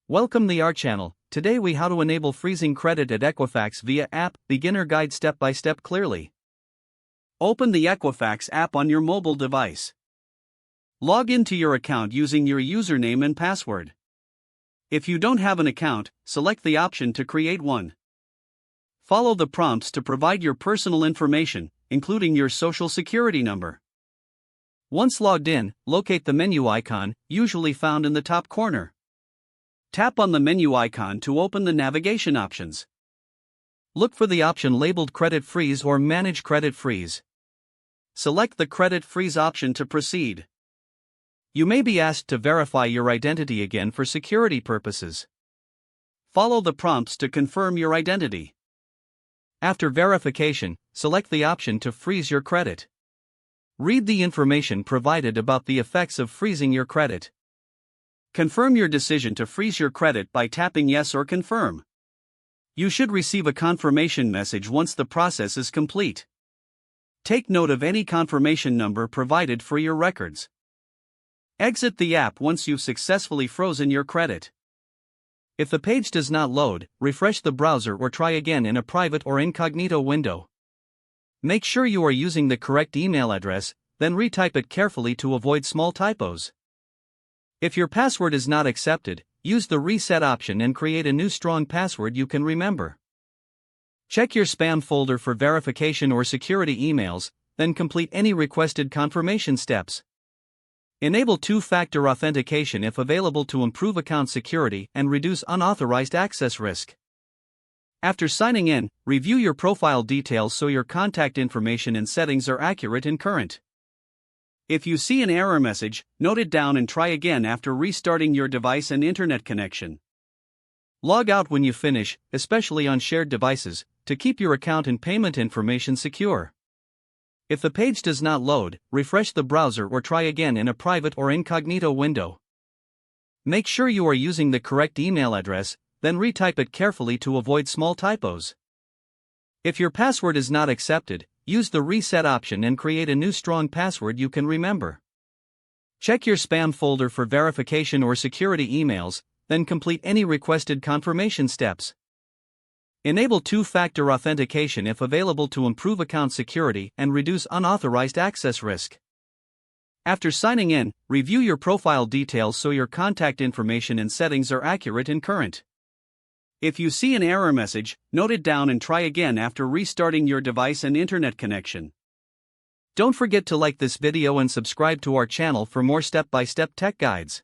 Welcome to our channel. Today we how to enable freezing credit at Equifax via app, beginner guide step by step clearly. Open the Equifax app on your mobile device. Log into your account using your username and password. If you don't have an account, select the option to create one. Follow the prompts to provide your personal information, including your social security number. Once logged in, locate the menu icon, usually found in the top corner. Tap on the menu icon to open the navigation options. Look for the option labeled Credit Freeze or Manage Credit Freeze. Select the Credit Freeze option to proceed. You may be asked to verify your identity again for security purposes. Follow the prompts to confirm your identity. After verification, select the option to freeze your credit. Read the information provided about the effects of freezing your credit. Confirm your decision to freeze your credit by tapping Yes or Confirm. You should receive a confirmation message once the process is complete. Take note of any confirmation number provided for your records. Exit the app once you've successfully frozen your credit. If the page does not load, refresh the browser or try again in a private or incognito window. Make sure you are using the correct email address, then retype it carefully to avoid small typos. If your password is not accepted, use the reset option and create a new strong password you can remember. Check your spam folder for verification or security emails, then complete any requested confirmation steps. Enable two-factor authentication if available to improve account security and reduce unauthorized access risk. After signing in, review your profile details so your contact information and settings are accurate and current. If you see an error message, note it down and try again after restarting your device and internet connection. Log out when you finish, especially on shared devices, to keep your account and payment information secure. If the page does not load, refresh the browser or try again in a private or incognito window. Make sure you are using the correct email address, then retype it carefully to avoid small typos. If your password is not accepted, use the reset option and create a new strong password you can remember. Check your spam folder for verification or security emails, then complete any requested confirmation steps. Enable two-factor authentication if available to improve account security and reduce unauthorized access risk. After signing in, review your profile details so your contact information and settings are accurate and current. If you see an error message, note it down and try again after restarting your device and internet connection. Don't forget to like this video and subscribe to our channel for more step-by-step tech guides.